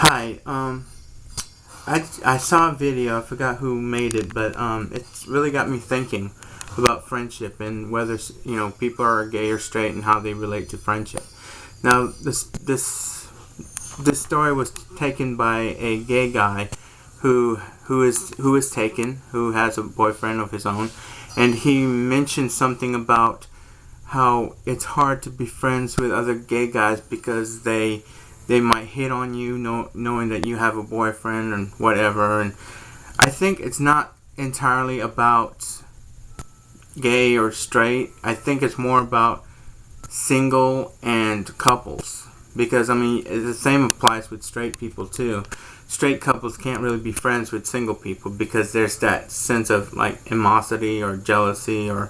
Hi, I saw a video, I forgot who made it, but it's really got me thinking about friendship and whether, people are gay or straight and how they relate to friendship. Now, this story was taken by a gay guy who is taken, who has a boyfriend of his own, and he mentioned something about how it's hard to be friends with other gay guys because they might hit on you, knowing that you have a boyfriend and whatever. And I think it's not entirely about gay or straight. I think it's more about single and couples, because I mean the same applies with straight people too. Straight couples can't really be friends with single people because there's that sense of like animosity or jealousy or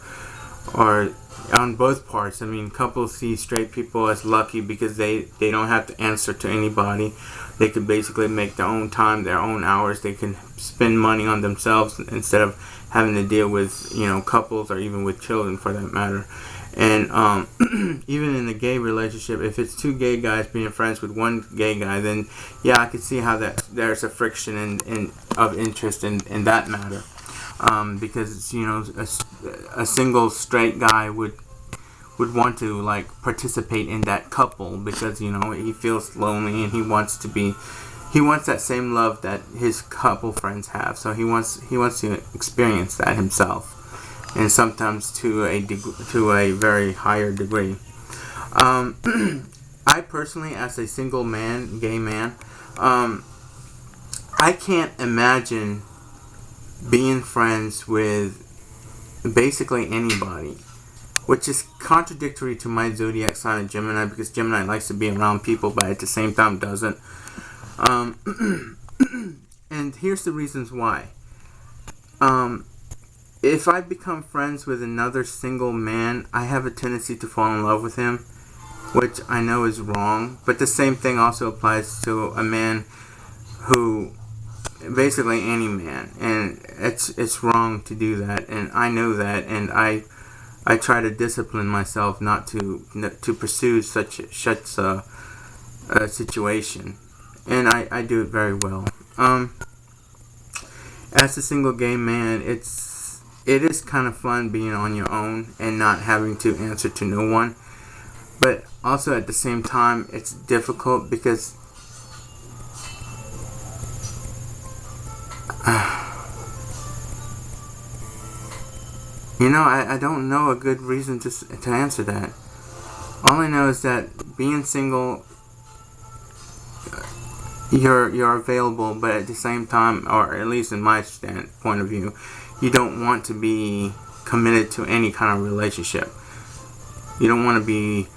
on both parts. I mean, couples see straight people as lucky because they don't have to answer to anybody. They can basically make their own time, their own hours. They can spend money on themselves instead of having to deal with, couples or even with children for that matter. And even in a gay relationship, if it's two gay guys being friends with one gay guy, then yeah, I could see how there's a friction of interest in that matter. Because a single straight guy would want to like participate in that couple because he feels lonely and he wants that same love that his couple friends have. So he wants to experience that himself, and sometimes to a very higher degree. I personally, as a single man, gay man, I can't imagine being friends with basically anybody, which is contradictory to my zodiac sign of Gemini, because Gemini likes to be around people but at the same time doesn't. And here's the reasons why. If I become friends with another single man, I have a tendency to fall in love with him, which I know is wrong, but the same thing also applies to a man who, basically any man, and it's wrong to do that, and I know that, and I try to discipline myself not to pursue such a situation, and I do it very well. As a single gay man, it is kind of fun being on your own and not having to answer to no one, but also at the same time it's difficult because I don't know a good reason to answer that. All I know is that being single, you're available, but at the same time, or at least in my point of view, you don't want to be committed to any kind of relationship. You don't want to be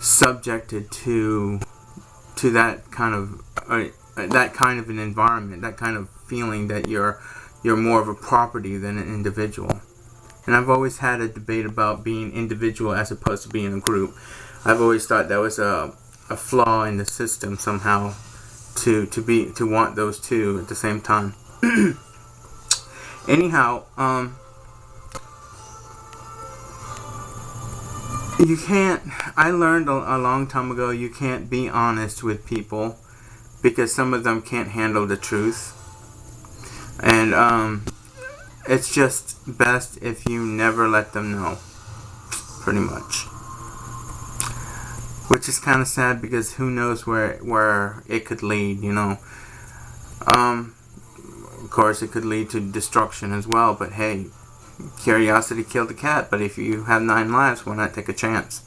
subjected to that kind of an environment, that kind of feeling that you're more of a property than an individual. And I've always had a debate about being individual as opposed to being a group. I've always thought that was a flaw in the system somehow to want those two at the same time. Anyhow, you can't. I learned a long time ago you can't be honest with people because some of them can't handle the truth, and it's just best if you never let them know, pretty much. Which is kind of sad because who knows where it could lead, Of course, it could lead to destruction as well, but hey, curiosity killed the cat, but if you have 9 lives, why not take a chance?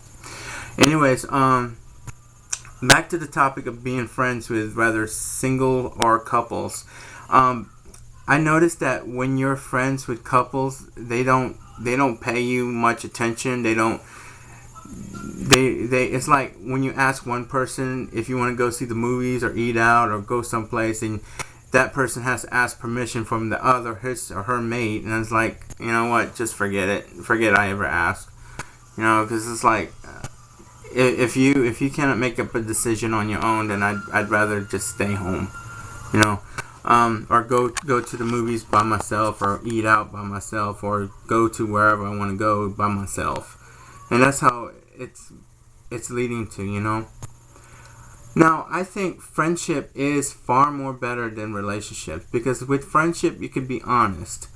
Anyways, back to the topic of being friends with rather single or couples. I noticed that when you're friends with couples, they don't pay you much attention. It's like when you ask one person if you want to go see the movies or eat out or go someplace, and that person has to ask permission from the other, his or her mate, and it's like, you know what, just forget it. Forget I ever asked. Because it's like, if you cannot make up a decision on your own, then I'd rather just stay home. Or go to the movies by myself, or eat out by myself, or go to wherever I want to go by myself. And that's how it's leading to, Now, I think friendship is far more better than relationships, because with friendship you can be honest,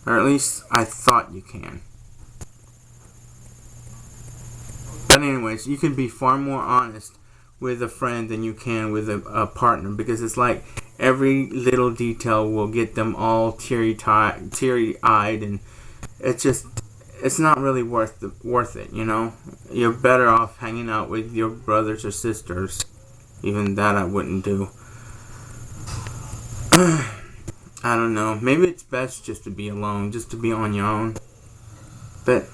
or at least I thought you can. But anyways, you can be far more honest with a friend than you can with a partner, because it's like every little detail will get them all teary-eyed, and it's not really worth it, you know? You're better off hanging out with your brothers or sisters. Even that I wouldn't do. I don't know. Maybe it's best just to be alone, just to be on your own. But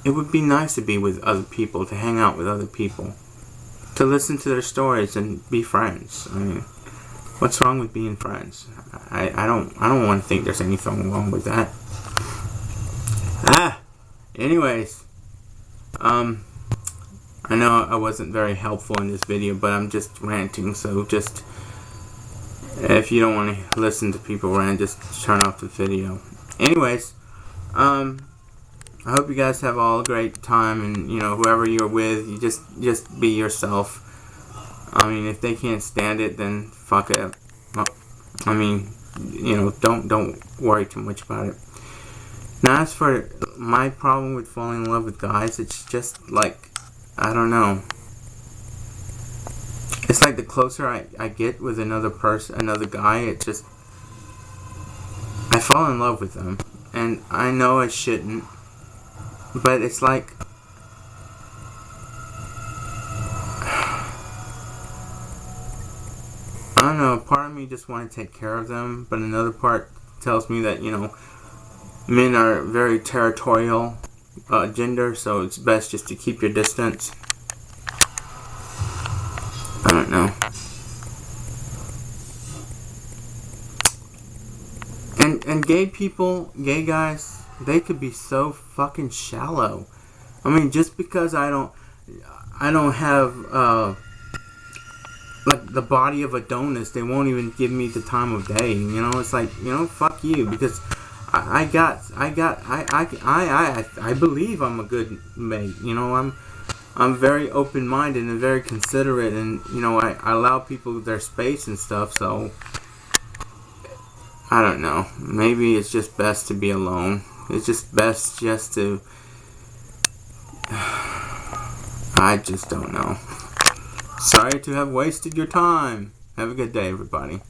it would be nice to be with other people, to hang out with other people, to listen to their stories and be friends. I mean, what's wrong with being friends? I don't want to think there's anything wrong with that. Anyways, I know I wasn't very helpful in this video, but I'm just ranting, so just, if you don't want to listen to people rant, just turn off the video. Anyways, I hope you guys have all a great time, and, you know, whoever you're with, you just be yourself. I mean, if they can't stand it, then fuck it. I mean, you know, don't worry too much about it. Now, as for my problem with falling in love with guys, it's just like, I don't know. It's like the closer I get with another guy, it just, I fall in love with them. And I know I shouldn't, but it's like, I don't know, part of me just want to take care of them, but another part tells me that, you know, men are very territorial gender, so it's best just to keep your distance. I don't know. And gay people, gay guys, they could be so fucking shallow. I mean, just because I don't have like the body of Adonis, they won't even give me the time of day. You know, it's like, you know, fuck you, because I believe I'm a good mate. You know, I'm very open-minded and very considerate, and, you know, I allow people their space and stuff, so I don't know. Maybe it's just best to be alone. It's just best just to, I just don't know. Sorry to have wasted your time. Have a good day, everybody.